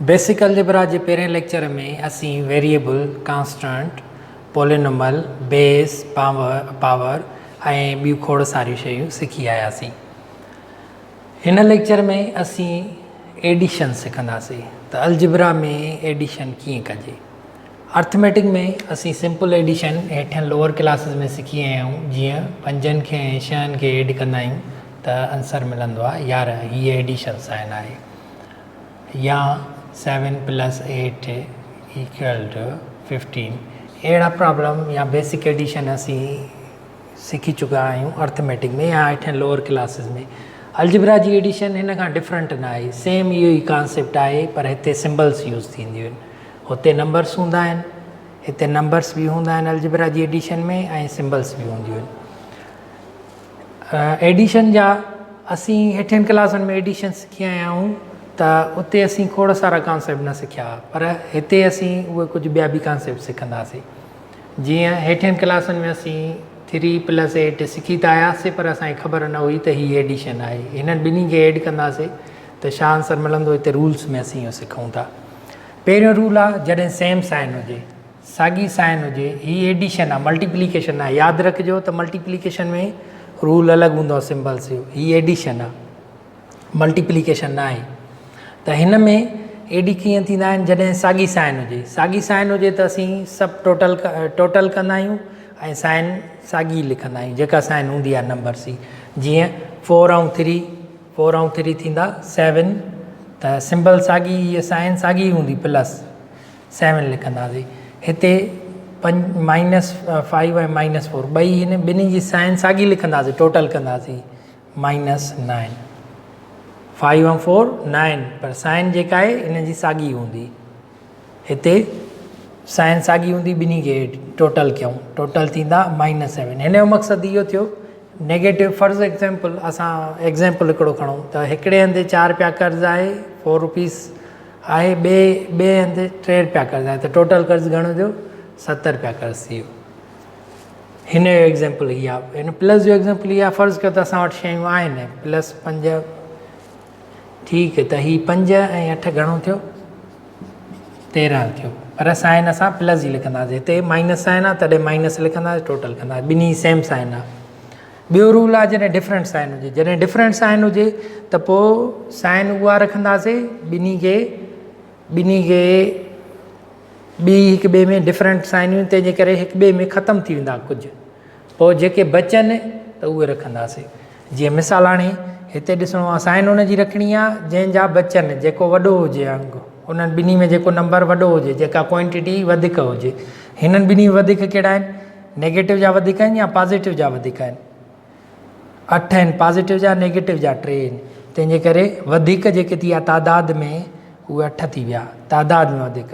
Basic algebra के पहिरें lecture में असी variable constant polynomial base power ऐं ॿियूं खोड़ सारियूं शयूं सिखी आयासीं। हिन लेक्चर में असी एडिशन सिखंदासीं त अलजेब्रा में एडिशन कीअं कजे। अर्थमेटिक में असी सिंपल एडिशन हेठियन लोअर क्लासिस में सिखी आया आहियूं। जीअं 5 खे 6 खे एड कंदा आहियूं त आंसर मिलंदो आहे 11। हीअ एडिशन साइन आहे। या 7 + 8 = 15। अहिड़ा प्रॉब्लम या बेसिक एडिशन असी सीखी चुका आहियूं अर्थमेटिक में या हेठियन लोअर क्लासिस में। अलजेब्रा जी एडिशन हिन खां डिफरेंट न आहे, सेम इहो ई कॉन्सेप्ट आहे, पर हिते सिंबल्स यूज़ थींदियूं आहिनि। हुते नंबर्स हूंदा आहिनि, हिते नंबर्स बि हूंदा आहिनि अलजेब्रा जी एडिशन में, ऐं सिंबल्स बि हूंदियूं आहिनि। एडिशन जा असी हेठियन क्लासनि में एडिशन सिखी आया आहियूं त उते असी खोड़ सारा कॉन्सेप्ट न सिखिया, पर हिते असी उहे कुझु ॿिया बि कॉन्सेप्ट सिखंदासीं। जीअं हेठियन क्लासनि में असी 3 + 8 सिखी त आयासीं, पर असांखे ख़बर न हुई त हीअ एडिशन आहे। हिननि ॿिन्ही खे एड कंदासीं त छा आंसर मिलंदो, हिते रूल्स में असी इहो सिखूं था। पहिरियों रूल आहे जॾहिं सेम साइन हुजे, साॻी साइन हुजे, हीअ एडिशन आहे, मल्टीप्लिकेशन आहे। यादि रखिजो त मल्टीप्लिकेशन में रूल अलॻि हूंदो आहे सिंबल्स जो। हीअ एडिशन आहे, मल्टीप्लिकेशन न आहे। त हिन में एडी कीअं थींदा आहिनि, जॾहिं साॻी साइन हुजे। साॻी साइन हुजे त असी सभु टोटल कंदा आहियूं ऐं साइन साॻी लिखंदा आहियूं, जेका साइन हूंदी आहे नंबर्स जी। जीअं 4 ऐं 3 थींदा 7, त सिंबल साॻी, हीअ साइन साॻी हूंदी +7 लिखंदासीं। हिते -5 ऐं -4 ॿई हिन ॿिन्ही जी साइन साॻी लिखंदासीं, टोटल कंदासीं -9। 5 ऐं 4 9, पर साइन जेका आहे इन जी साॻी हूंदी। हिते साइन साॻी हूंदी, ॿिन्ही खे टोटल कयूं, टोटल थींदा -7। हिन जो मक़सदु इहो थियो, नेगेटिव फर्ज़ एग्ज़ाम्पल, असां एग्ज़ाम्पल हिकिड़ो खणूं त हिकिड़े हंधि 4 रुपया कर्ज़ु आहे, 4 रुपीस आहे, ॿिए हंधि 3 रुपया कर्ज़ु आहे, त टोटल कर्ज़ु घणो थियो, 70 रुपया कर्ज़ु थी वियो। हिन जो एग्ज़ाम्पल इहा आहे। हिन प्लस जो एग्ज़ाम्पल इहा, फ़र्ज़ु कयो त असां वटि शयूं आहिनि +5, ठीकु, त हीअ 5 ऐं 8 घणो थियो, 13 थियो, पर साइन असां प्लस ई लिखंदासीं। हिते माइनस साइन आहे तॾहिं माइनस लिखंदासीं, टोटल कंदासीं, ॿिन्ही सेम साइन आहे। ॿियो रूल आहे जॾहिं डिफरेंट साइन हुजे। जॾहिं डिफरेंट साइन हुजे त पोइ साइन उहा रखंदासीं, ॿिन्ही खे ॿी हिक ॿिए में डिफरेंट साइनियूं, तंहिंजे करे हिक ॿिए में ख़तमु थी वेंदा कुझु, पोइ जेके बचनि त उहे रखंदासीं। जीअं मिसाल हाणे हिते ॾिसणो आहे, साइन हुनजी रखणी आहे जंहिंजा बचनि, जेको वॾो हुजे अंग, उन्हनि ॿिन्ही में जेको नंबर वॾो हुजे, जेका क्वांटिटी वधीक हुजे। हिननि ॿिन्ही वधीक कहिड़ा आहिनि, नेगेटिव जा वधीक आहिनि या पॉज़िटिव जा वधीक आहिनि? 8 आहिनि, पॉज़िटिव जा नेगेटिव जा 3 आहिनि, तंहिंजे करे वधीक जेके थी आहे तादाद में, उहे 8 थी विया, तादाद में वधीक।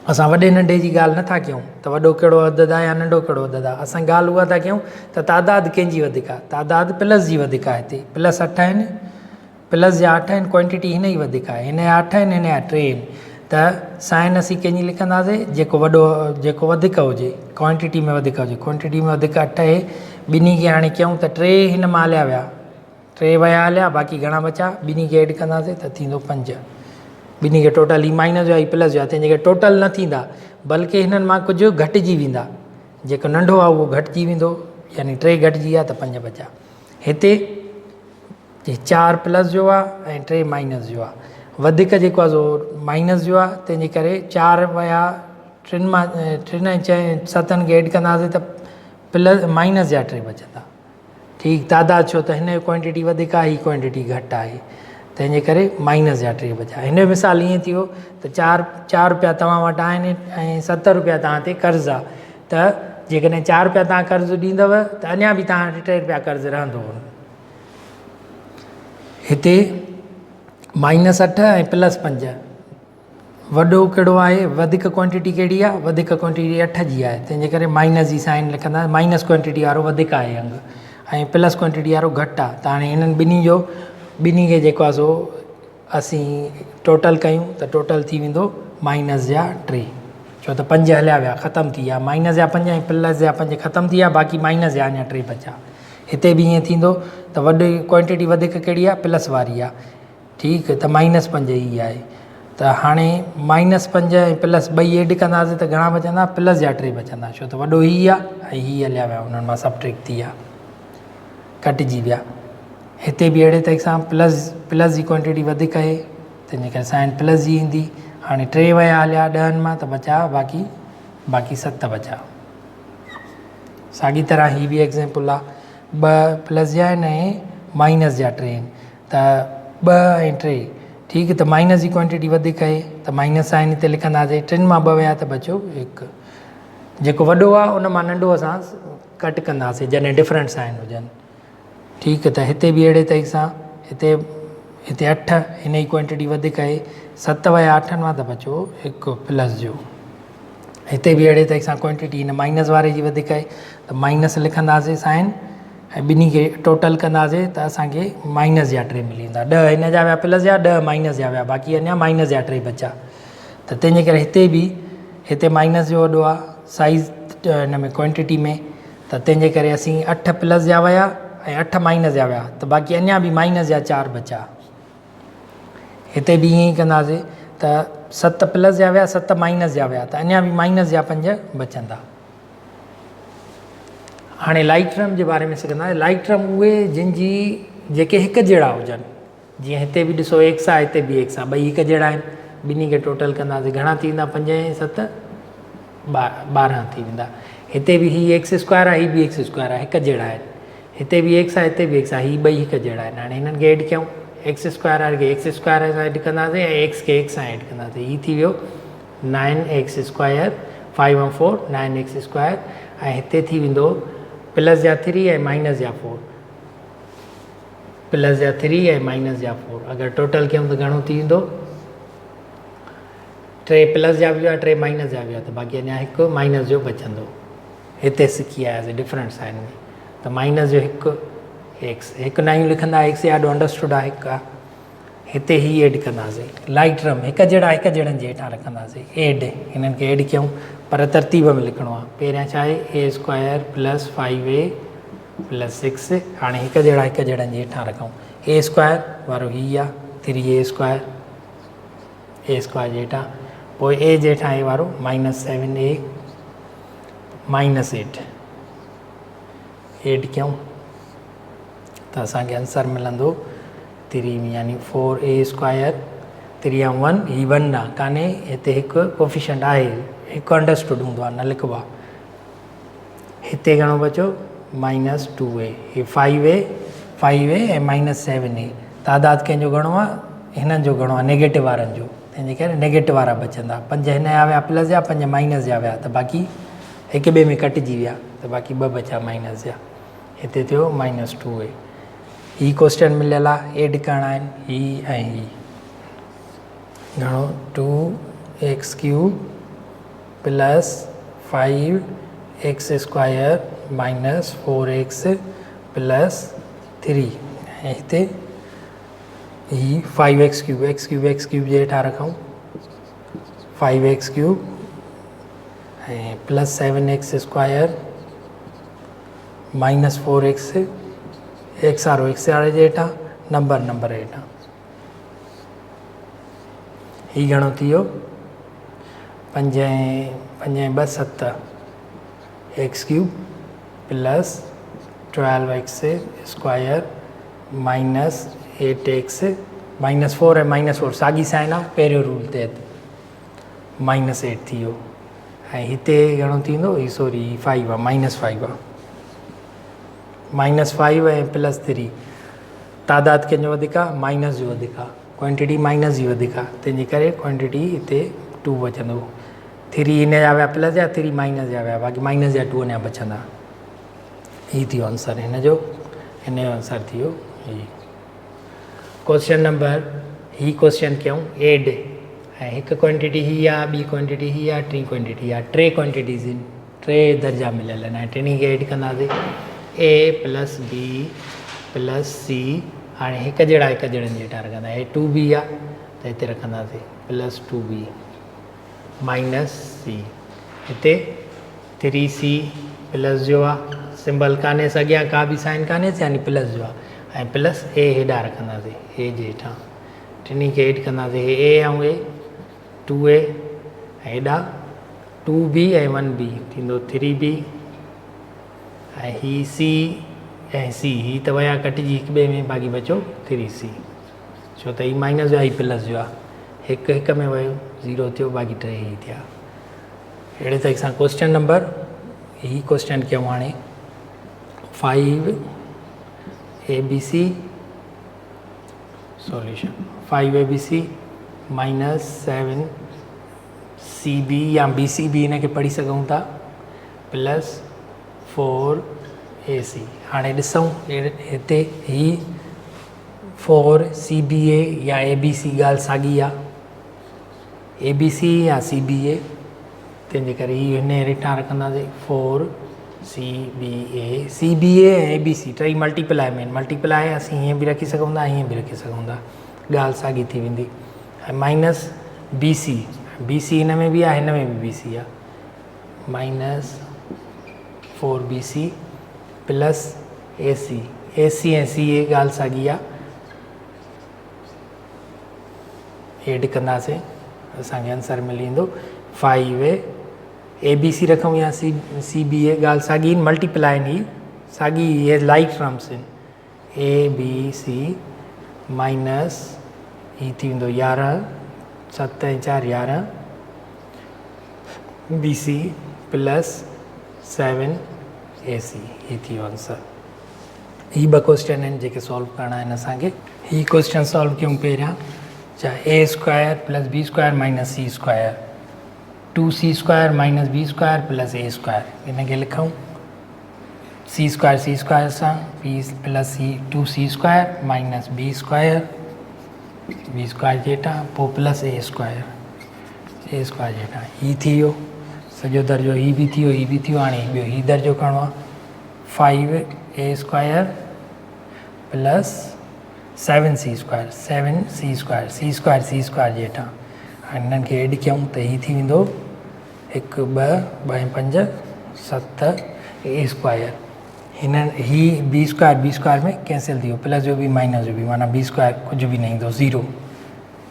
असां वॾे नंढे जी ॻाल्हि नथा कयूं त वॾो कहिड़ो अदद आहे या नंढो कहिड़ो अदद आहे। असां ॻाल्हि उहा था कयूं त तादाद कंहिंजी वधीक आहे, तादाद प्लस जी वधीक आहे। हिते +8 आहिनि, प्लस जा 8 आहिनि, क्वांटिटी हिन जी वधीक आहे, हिन जा 8 आहिनि, हिन जा 3 आहिनि, त साइन असीं कंहिंजी लिखंदासीं, जेको वधीक हुजे, क्वांटिटी में वधीक हुजे। क्वांटिटी में वधीक 8 आहे, ॿिन्ही खे हाणे कयूं त 3 हिन मां हलिया विया, 3 विया हलिया, बाक़ी घणा बचा, ॿिन्ही खे एड कंदासीं त थींदो 5। ॿिन्ही खे टोटल, ही माइनस जो आहे, प्लस जो आहे, तंहिंजे करे टोटल न थींदा, बल्कि हिननि मां कुझु घटिजी वेंदा। जेको नंढो आहे उहो घटिजी वेंदो, यानी 3 घटिजी विया त 5 बचा। हिते 4 प्लस जो आहे ऐं 3 माइनस जो आहे। वधीक जेको आहे सो माइनस जो आहे, तंहिंजे करे 4 विया, 3 ऐं 7 खे एड कंदासीं त माइनस जा 3 बचंदा। ठीकु, तादाद छो त हिन जो क्वांटिटी वधीक आहे, हीअ क्वांटिटी घटि आहे, तंहिंजे करे माइनस जा 3 बचा। हिन जो मिसाल ईअं थियो त 4 रुपया तव्हां वटि आहिनि ऐं 70 रुपया तव्हां ते कर्ज़ु आहे, त जेकॾहिं 4 रुपया तव्हां कर्ज़ु ॾींदव त अञा बि तव्हां वटि 3 रुपया कर्ज़ु रहंदो। हिते -8 ऐं +5, वॾो कहिड़ो आहे, वधीक क्वांटिटी कहिड़ी आहे, वधीक क्वांटिटी 8 जी आहे, तंहिंजे करे माइनस जी साइन लिखंदा, माइनस क्वांटिटी वारो वधीक आहे अंग, ऐं प्लस क्वांटिटी वारो घटि आहे। त हाणे हिननि ॿिन्ही खे जेको आहे सो असीं टोटल कयूं त टोटल थी वेंदो -3, छो त 5 हलिया विया, ख़तमु थी विया, माइनस जा 5 ऐं प्लस जा 5 ख़तमु थी विया, बाक़ी माइनस जा अञा 3 बचा। हिते बि ईअं थींदो त वॾी क्वांटिटी वधीक कहिड़ी आहे, प्लस वारी आहे, ठीकु, त -5 ई आहे। त हाणे -5 ऐं +2 एड कंदासीं त घणा बचंदा, प्लस जा 3 बचंदा, छो त वॾो हीअ आहे ऐं हीअ हलिया विया, उन्हनि मां सबट्रैक्ट थी विया, कटिजी विया। हिते बि अहिड़े तरीक़े सां प्लस जी क्वांटिटी वधीक आहे, तंहिंजे करे साइन प्लस जी ईंदी। हाणे 3 विया हलिया 10 मां, त बचा बाक़ी 7 बचा। साॻी तरह ही बि एग्ज़ाम्पल आहे, 2 प्लस जा आहिनि ऐं माइनस जा 3 आहिनि, त 2 ऐं 3, ठीकु, त माइनस जी क्वांटिटी वधीक आहे त माइनस साइन हिते लिखंदासीं, 3 मां 2 विया त बचियो 1। जेको वॾो आहे उन मां नंढो असां कट कंदासीं जॾहिं डिफरेंट साइन हुजनि, ठीकु। त हिते बि अहिड़े तरीक़े सां हिते 8, हिन जी क्वांटिटी वधीक आहे, 7 विया 8 मां त बचो 1 प्लस जो। हिते बि अहिड़े तरीक़े सां क्वांटिटी हिन माइनस वारे जी वधीक आहे, त माइनस लिखंदासीं साइन ऐं ॿिन्ही खे टोटल कंदासीं त असांखे माइनस जा 3 मिली वेंदा। 10 हिन जा विया प्लस जा, 10 माइनस जा विया, बाक़ी अञा माइनस जा 3 बचा। त तंहिंजे करे हिते माइनस जो वॾो आहे साइज़ हिन में क्वांटिटी में, त तंहिंजे करे असीं 8 प्लस जा विया ऐं 8 माइनस जा विया, त बाक़ी अञा बि माइनस जा 4 बचा। हिते बि ईअं ई कंदासीं त 7 प्लस जा विया, 7 माइनस जा विया, त अञा बि माइनस जा 5 बचंदा। हाणे लाइट टर्म जे बारे में सिखंदा। लाइट टर्म उहे जेके हिकु जहिड़ा हुजनि, जीअं हिते बि ॾिसो x आहे, हिते बि x आहे, ॿई हिकु जहिड़ा आहिनि, ॿिन्ही खे टोटल कंदासीं घणा थी वेंदा, 5 ऐं 7 12 थी वेंदा। हिते बि हीअ x² आहे, हीअ बि x² आहे, हिकु जहिड़ा आहिनि, हिते बि x आहे, हिते बि x आहे, हीअ ॿई हिकु जहिड़ा आहिनि। हाणे हिननि खे एड कयूं, x² वारे खे x² सां एड कंदासीं ऐं x खे x सां एड कंदासीं, हीअ थी वियो 9x², 5 ऐं 4 9x², ऐं हिते थी वेंदो प्लस जा 3 ऐं माइनस जा 4, प्लस जा 3 ऐं माइनस जा 4, अगरि टोटल कयूं त घणो थी वेंदो, 3 प्लस जा बि हुआ, 3 माइनस जा बि हुआ, त बाक़ी अञा 1 माइनस जो बचंदो। हिते सिखी आयासीं डिफरेंट साइन में, त माइनस जो 1 x, 1 न लिखंदा, x ॾाढो अंडरस्टूड आहे, 1 आहे। हिते ही एड कंदासीं, लाइट टर्म हिकु जहिड़नि जे हेठां रखंदासीं, एड, हिननि खे एड कयूं पर तरतीब में लिखिणो आहे। पहिरियां छा आहे a² + 5a + 6, हाणे हिकु जहिड़नि जे हेठां रखूं, a² वारो हीअ आहे 3a², a² जे हेठां, पोइ a जे हेठां a वारो -7a -8 एड कयूं त असांखे आंसर मिलंदो 3 यानी 4a², 3 ऐं 1, ही 1 आहे कान्हे, हिते हिकु कोफिशिएंट आहे, हिकु अंडरस्टूड हूंदो आहे, न लिखबो आहे। हिते घणो बचो -2a, ही 5a ऐं -7a, तादाद कंहिंजो घणो आहे, हिननि जो घणो आहे, नेगेटिव वारनि जो, तंहिंजे करे नेगेटिव वारा बचंदा। 5 हिन जा विया प्लस जा, 5 माइनस जा विया, त बाक़ी हिक ॿिए में कटिजी विया, त बाक़ी 2 बचा माइनस जा, हिते थियो -2a। ही क्वेश्चन मिलियल आहे, एड करणा आहिनि ही ऐं ही, घणो 2x³ + 5x² - 4x + 3, ऐं हिते ही 5x³ x³ जे हेठां रखूं, 5x³ ऐं +7x² - 4x, x वारे जे हेठां, नंबर हेठां, ही घणो थी वियो 5 ऐं 2 7, x³ + 12x² - 8x, -4 ऐं -4 साॻी साइन आहे, पहिरियों रूल तहत -8 थी वियो, ऐं हिते घणो थींदो, ही सॉरी 5 आहे, -5 आहे, -5 ऐं +3, तादाद कंहिंजो वधीक आहे, माइनस जो वधीक आहे, क्वांटिटी माइनस जी वधीक आहे, तंहिंजे करे क्वांटिटी हिते 2 बचंदो। 3 हिन जा विया प्लस जा, 3 माइनस जा विया, बाक़ी माइनस जा 2 अञा बचंदा। ही थियो आंसर हिन जो आंसर थी वियो ही। क्वेश्चन नंबर, ही क्वेश्चन कयूं एड, ऐं हिकु क्वांटिटी ही आहे, ॿी क्वांटिटी ही आहे, टी क्वांटिटी आहे, 3 क्वांटिटीज़ आहिनि, 3 दर्जा मिलियल आहिनि, ऐं टिनी खे एड कंदासीं, a + b + c, हाणे हिकु जहिड़नि जे हेठां रखंदा, हे 2b आहे त हिते रखंदासीं +2b -c, हिते 3c प्लस जो आहे, सिंबल कान्हे, अॻियां का बि साइन कान्हे, यानी प्लस जो आहे, ऐं +a हेॾां रखंदासीं, a जे हेठां, टिनी खे एड कंदासीं, a ऐं a 2a हेॾा 2b ऐं 1b थींदो 3b ऐं ही c ऐं c ही त विया कटिजी हिक ॿिए में बाक़ी बचो 3c छो त ही माइनस जो आहे ही प्लस जो आहे हिकु हिक में वियो 0 थियो बाक़ी 3 ही थिया अहिड़े तरीक़े सां क्वेश्चन नंबर ही क्वेश्चन कयूं हाणे 5 ABC solution 5 ABC minus 7 CB या BC भी इनके पढ़ी सघूं था प्लस 4 AC हाणे ॾिसूं हिते ही 4 CBA या ABC ॻाल्हि साॻी आहे ABC या CBA तंहिंजे करे ही हिन रिटा रखंदासीं 4 CBA ऐं ABC टई मल्टीप्लाई में मल्टीप्लाई असीं हीअं बि रखी सघूं था हीअं बि रखी सघूं था ॻाल्हि साॻी थी वेंदी ऐं माइनस BC हिन में बि आहे हिन में बि BC आहे माइनस 4BC प्लस AC ऐं CA ॻाल्हि साॻी आहे एड कंदासीं असांखे आंसर मिली वेंदो 5 ABC रखूं या CBA ॻाल्हि साॻी मल्टीप्लाई आहिनि ही साॻी इहे लाइक टर्म्स आहिनि ABC माइनस ही थी वेंदो 11 7 ऐं 4 11 BC प्लस 7 AC ही थी वियो आंसर ही ॿ क्वेश्चन आहिनि जेके सॉल्व करणा आहिनि असांखे ही क्वेश्चन सॉल्व कयूं पहिरियां चाहे A² plus B² minus C² 2C² minus B² plus A² इनखे लिखूं C² सां B plus 2C² minus B² जेटा पोइ प्लस A² जेटा ही थी वियो सॼो दर्जो ही बि थी वियो हाणे ॿियो ही दर्जो खणणो आहे 5A² प्लस 7C² जेटा हाणे हिननि खे एड कयूं त ही थी वेंदो 1 2 ऐं 5 7 A² हिननि ही B² में कैंसिल थी वियो प्लस जो बि माइनस जो बि माना B² कुझु बि न ईंदो 0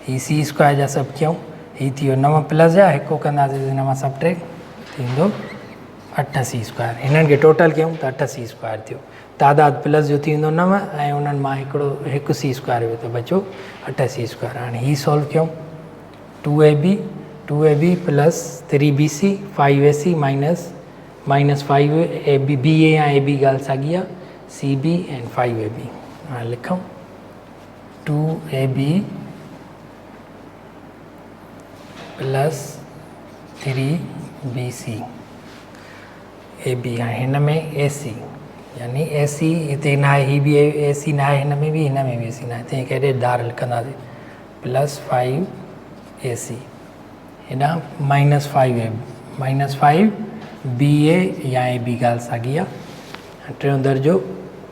ही C² जा सभु कयूं ही थी वियो 9 प्लस जा हिकु कंदासीं हिन मां सबट्रैक्ट थींदो 8C² हिननि खे टोटल कयूं त 8C² थियो तादाद प्लस जो थी वेंदो 9 ऐं उन्हनि मां हिकु C² हुयो त बचो 8C² हाणे ही सॉल्व कयूं 2AB plus 3BC 5AC minus 5AB BA या AB ॻाल्हि साॻी आहे CB एंड 5AB हाणे लिखूं 2AB प्लस 3BC AB हाणे हिन में AC यानी AC हिते न आहे ही बि AC न आहे हिन में बि AC न आहे तंहिं करे धार लिखंदासीं प्लस 5AC हेॾां -5 BA या AB ॻाल्हि साॻी आहे टियों दर्जो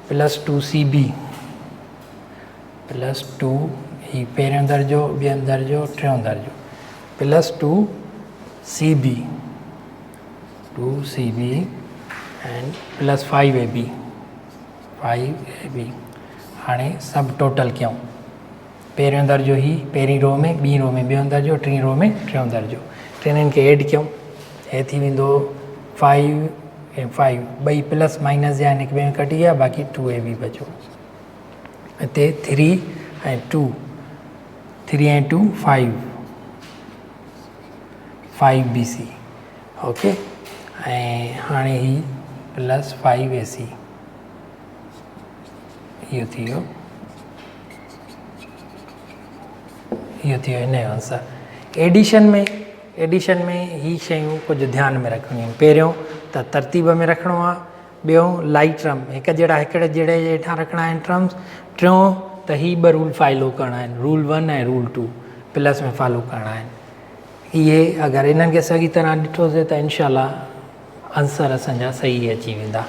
प्लस 2CB प्लस 2 ही पहिरियों दर्जो ॿियों दर्जो टियों दर्जो plus 2CB and plus 5AB हाणे सभु टोटल कयूं पहिरियों दर्जो ही पहिरीं रो में ॿीं रो में ॿियों दर्जो टीं रो में टियों दर्जो टिनिनि खे एड कयूं हे थी वेंदो 5 ऐं 5 ॿई प्लस माइनस जा हिक ॿिए में कटी विया बाक़ी 2AB बचो हिते 3 ऐं 2 5BC ओके ऐं हाणे ही प्लस 5AC इहो थी वियो हिन जो आंसर एडिशन में ही शयूं कुझु ध्यान में रखणियूं आहिनि पहिरियों त तरतीब में रखिणो आहे ॿियों लाइट टर्म हिकु जहिड़े हेठां रखणा आहिनि टर्म्स टियों त ही 2 रूल फॉलो करणा आहिनि रूल 1 ऐं रूल 2 प्लस में फॉलो करणा आहिनि इहे अगरि इन्हनि खे सही तरह ॾिठोसीं त इनशाला आंसर असांजा सही अची वेंदा